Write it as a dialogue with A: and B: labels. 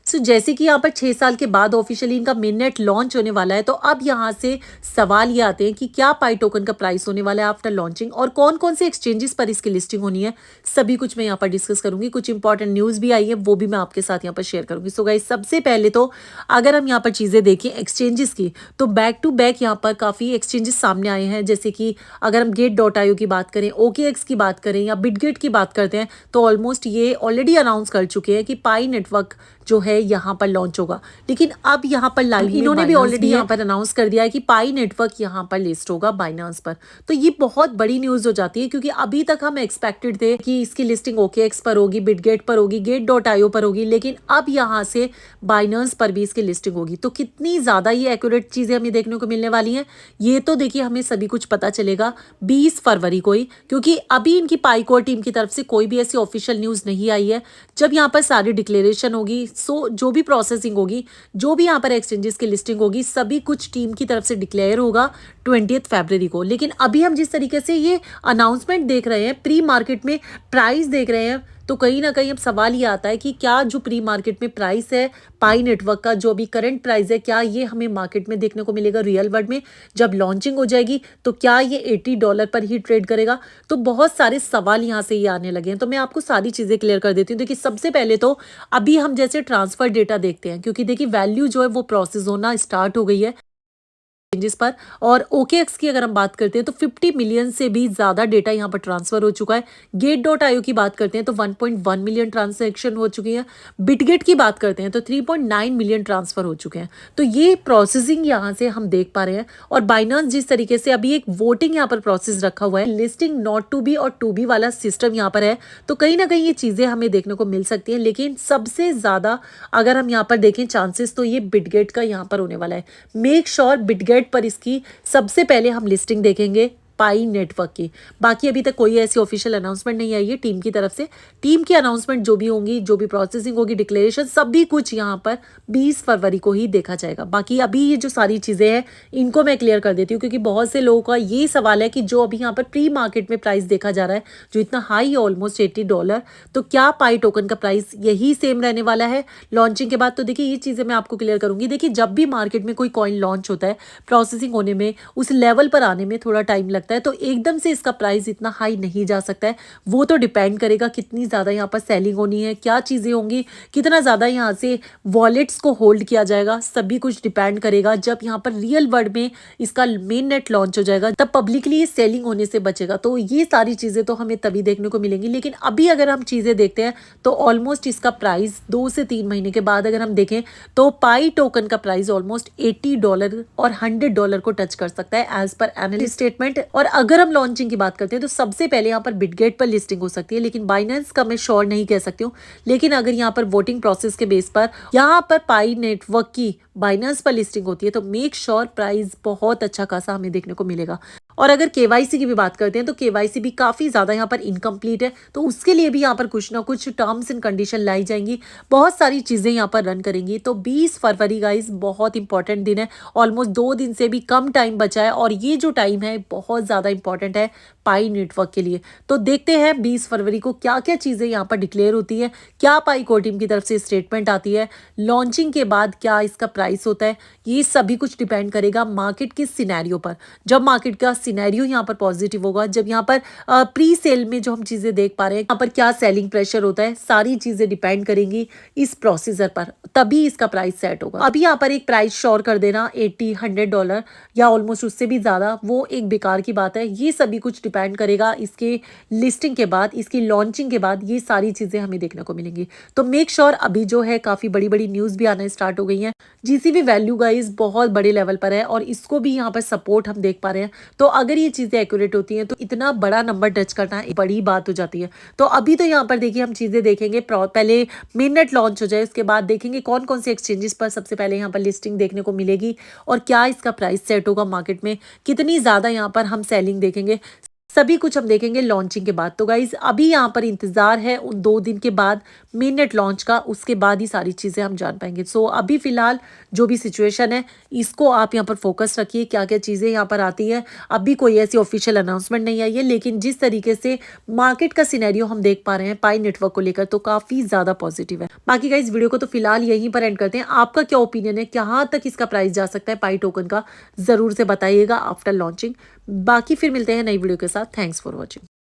A: सो जैसे कि यहाँ पर 6 साल के बाद ऑफिशियली इनका मेननेट लॉन्च होने वाला है, तो अब यहाँ से सवाल ये आते हैं कि क्या पाई टोकन का प्राइस होने वाला है आफ्टर लॉन्चिंग और कौन-कौन से एक्सचेंजेस पर इसकी लिस्टिंग होनी है, सभी कुछ मैं यहाँ पर डिस्कस करूँगी। कुछ इंपॉर्टेंट न्यूज़ भी आई है, वो भी मैं आपके साथ यहाँ पर शेयर करूँगी। सो गाइस, सबसे पहले तो अगर हम यहाँ पर चीज़ें देखें एक्सचेंजेस की, तो बैक टू बैक यहाँ पर काफ़ी एक्सचेंजेस सामने आए हैं। जैसे कि अगर हम गेट.io की बात करें, OKX की बात करें या बिटगेट की बात करते हैं, तो ऑलमोस्ट ये ऑलरेडी अनाउंस कर चुके हैं कि पाई नेटवर्क जो है यहाँ पर लॉन्च होगा। लेकिन अब यहाँ पर लाइव इन्होंने भी ऑलरेडी यहाँ पर अनाउंस कर दिया है कि पाई नेटवर्क यहाँ पर लिस्ट होगा बाइनांस पर। तो ये बहुत बड़ी न्यूज़ हो जाती है, क्योंकि अभी तक हम एक्सपेक्टेड थे कि इसकी लिस्टिंग OKX पर होगी, बिटगेट पर होगी, गेट.io पर होगी, लेकिन अब यहाँ से बाइनांस पर भी इसकी लिस्टिंग होगी। तो कितनी ज़्यादा ये एक्यूरेट चीज़ें हमें देखने को मिलने वाली हैं, ये तो देखिए हमें सभी कुछ पता चलेगा 20 फरवरी को ही, क्योंकि अभी इनकी पाईकोर टीम की तरफ से कोई भी ऐसी ऑफिशियल न्यूज़ नहीं आई है। जब यहाँ पर सारी डिक्लेरेशन होगी, सो जो भी प्रोसेसिंग होगी, जो भी यहाँ पर एक्सचेंजेस की लिस्टिंग होगी, सभी कुछ टीम की तरफ से डिक्लेयर होगा 20 फरवरी को। लेकिन अभी हम जिस तरीके से ये अनाउंसमेंट देख रहे हैं, प्री मार्केट में प्राइस देख रहे हैं, तो कहीं ना कहीं अब सवाल ये आता है कि क्या जो प्री मार्केट में प्राइस है पाई नेटवर्क का, जो अभी करंट प्राइस है, क्या ये हमें मार्केट में देखने को मिलेगा रियल वर्ल्ड में जब लॉन्चिंग हो जाएगी? तो क्या ये $80 पर ही ट्रेड करेगा? तो बहुत सारे सवाल यहाँ से ये आने लगे हैं। तो मैं आपको सारी चीज़ें क्लियर कर देती हूँ। देखिए, सबसे पहले तो अभी हम जैसे ट्रांसफर डेटा देखते हैं, क्योंकि देखिए वैल्यू जो है वो प्रोसेस होना स्टार्ट हो गई है एक्सचेंजेस पर। और OKX की अगर हम बात करते हैं तो 50 मिलियन से भी ज़्यादा डेटा यहाँ पर ट्रांसफर हो चुका है। गेट.io की बात करते हैं तो 1.1 मिलियन ट्रांजैक्शन हो चुकी है। बिटगेट की बात करते हैं तो 3.9 मिलियन ट्रांसफर हो चुके हैं। तो ये प्रोसेसिंग यहाँ से हम देख पा रहे हैं। और बाइनांस जिस तरीके से अभी एक वोटिंग यहाँ पर प्रोसेस रखा हुआ है, लिस्टिंग नॉट टू बी और टू बी वाला सिस्टम यहाँ पर है, तो कहीं ना कहीं ये चीज़ें हमें देखने को मिल सकती हैं। लेकिन सबसे ज़्यादा अगर हम यहाँ पर देखें चांसेस, तो ये बिटगेट का यहाँ पर होने वाला है। मेक श्योर बिटगेट पर इसकी सबसे पहले हम लिस्टिंग देखेंगे पाई नेटवर्क की। बाकी अभी तक कोई ऐसी ऑफिशियल अनाउंसमेंट नहीं आई है टीम की तरफ से। टीम की अनाउंसमेंट जो भी होंगी, जो भी प्रोसेसिंग होगी, डिक्लेरेशन, सभी कुछ यहाँ पर 20 फरवरी को ही देखा जाएगा। बाकी अभी ये जो सारी चीज़ें हैं इनको मैं क्लियर कर देती हूँ, क्योंकि बहुत से लोगों का ये सवाल है कि जो अभी यहाँ पर प्री मार्केट में प्राइस देखा जा रहा है, जो इतना हाई है ऑलमोस्ट $80, तो क्या पाई टोकन का प्राइस यही सेम रहने वाला है लॉन्चिंग के बाद? तो देखिए, ये चीज़ें मैं आपको क्लियर करूंगी। देखिए, जब भी मार्केट में कोई कॉइन लॉन्च होता है, प्रोसेसिंग होने में, उस लेवल पर आने में थोड़ा टाइम लगता है, तो एकदम से इसका प्राइस इतना हाई नहीं जा सकता है। वो तो डिपेंड करेगा कितनी ज़्यादा यहाँ पर सेलिंग होनी है, क्या चीज़ें होंगी, कितना ज़्यादा यहाँ से वॉलेट्स को होल्ड किया जाएगा, सभी कुछ डिपेंड करेगा। जब यहाँ पर रियल वर्ल्ड में इसका मेन नेट लॉन्च हो जाएगा, तब पब्लिकली ये सेलिंग होने से बचेगा। तो ये सारी चीज़ें तो हमें तभी देखने को मिलेंगी। लेकिन अभी अगर हम चीज़ें देखते हैं तो ऑलमोस्ट इसका प्राइस 2 से 3 महीने के बाद अगर हम देखें तो पाई टोकन का प्राइस ऑलमोस्ट $80 और $100 को टच कर सकता है एज पर एनालिस्ट स्टेटमेंट। और अगर हम लॉन्चिंग की बात करते हैं तो सबसे पहले यहाँ पर बिटगेट पर लिस्टिंग हो सकती है, लेकिन बाइनेंस का मैं श्योर नहीं कह सकती हूँ। लेकिन अगर यहाँ पर वोटिंग प्रोसेस के बेस पर यहाँ पर पाई नेटवर्क की बाइनेंस पर लिस्टिंग होती है, तो मेक श्योर प्राइस बहुत अच्छा खासा हमें देखने को मिलेगा। और अगर केवाईसी की भी बात करते हैं तो केवाईसी भी काफ़ी ज़्यादा यहाँ पर इनकम्प्लीट है, तो उसके लिए भी यहाँ पर कुछ ना कुछ टर्म्स एंड कंडीशन लाई जाएंगी, बहुत सारी चीज़ें यहाँ पर रन करेंगी। तो 20 फरवरी गाइस बहुत इंपॉर्टेंट दिन है, ऑलमोस्ट 2 दिन से भी कम टाइम बचा है, और ये जो टाइम है बहुत ज़्यादा इंपॉर्टेंट है पाई नेटवर्क के लिए। तो देखते हैं 20 फरवरी को क्या क्या चीज़ें यहाँ पर डिक्लेयर होती है, क्या पाई कोर टीम की तरफ से स्टेटमेंट आती है, लॉन्चिंग के बाद क्या इसका प्राइस होता है, ये सभी कुछ डिपेंड करेगा मार्केट के सिनेरियो पर। जब मार्केट का सिनेरियो यहाँ पर पॉजिटिव होगा, जब यहाँ पर प्री सेल में जो हम चीज़ें देख पा रहे हैं, यहाँ पर क्या सेलिंग प्रेशर होता है, सारी चीज़ें डिपेंड करेंगी इस प्रोसीजर पर, तभी इसका प्राइस सेट होगा। अभी यहाँ पर एक प्राइस श्योर कर देना $80-100 या ऑलमोस्ट उससे भी ज़्यादा, वो एक बेकार की बात है। ये सभी कुछ डिपेंड करेगा इसके लिस्टिंग के बाद, इसकी लॉन्चिंग के बाद, ये सारी चीज़ें हमें देखने को मिलेंगी। तो मेक श्योर अभी जो है काफ़ी बड़ी बड़ी न्यूज़ भी आना स्टार्ट हो गई हैं। जीसीबी वैल्यू गाइस बहुत बड़े लेवल पर है और इसको भी यहाँ पर सपोर्ट हम देख पा रहे हैं। तो अगर ये चीज़ें एक्यूरेट होती हैं तो इतना बड़ा नंबर टच करना एक बड़ी बात हो जाती है। तो अभी तो यहाँ पर देखिए हम चीज़ें देखेंगे, पहले मेननेट लॉन्च हो जाए, उसके बाद देखेंगे कौन कौन से एक्सचेंजेस पर सबसे पहले यहाँ पर लिस्टिंग देखने को मिलेगी और क्या इसका प्राइस सेट होगा मार्केट में, कितनी ज़्यादा यहाँ पर हम सेलिंग देखेंगे। सभी कुछ हम देखेंगे लॉन्चिंग के बाद। तो गाइज अभी यहाँ पर इंतजार है उन 2 दिन के बाद मेन नेट लॉन्च का, उसके बाद ही सारी चीज़ें हम जान पाएंगे। सो अभी फिलहाल जो भी सिचुएशन है इसको आप यहाँ पर फोकस रखिए, क्या क्या चीज़ें यहाँ पर आती है। अभी कोई ऐसी ऑफिशियल अनाउंसमेंट नहीं आई है, लेकिन जिस तरीके से मार्केट का सिनेरियो हम देख पा रहे हैं पाई नेटवर्क को लेकर, तो काफ़ी ज़्यादा पॉजिटिव है। बाकी गाइज वीडियो को तो फिलहाल यहीं पर एंड करते हैं। आपका क्या ओपिनियन है, कहाँ तक इसका प्राइस जा सकता है पाई टोकन का, ज़रूर से बताइएगा आफ्टर लॉन्चिंग। बाकी फिर मिलते हैं नई वीडियो के साथ। Thanks for watching.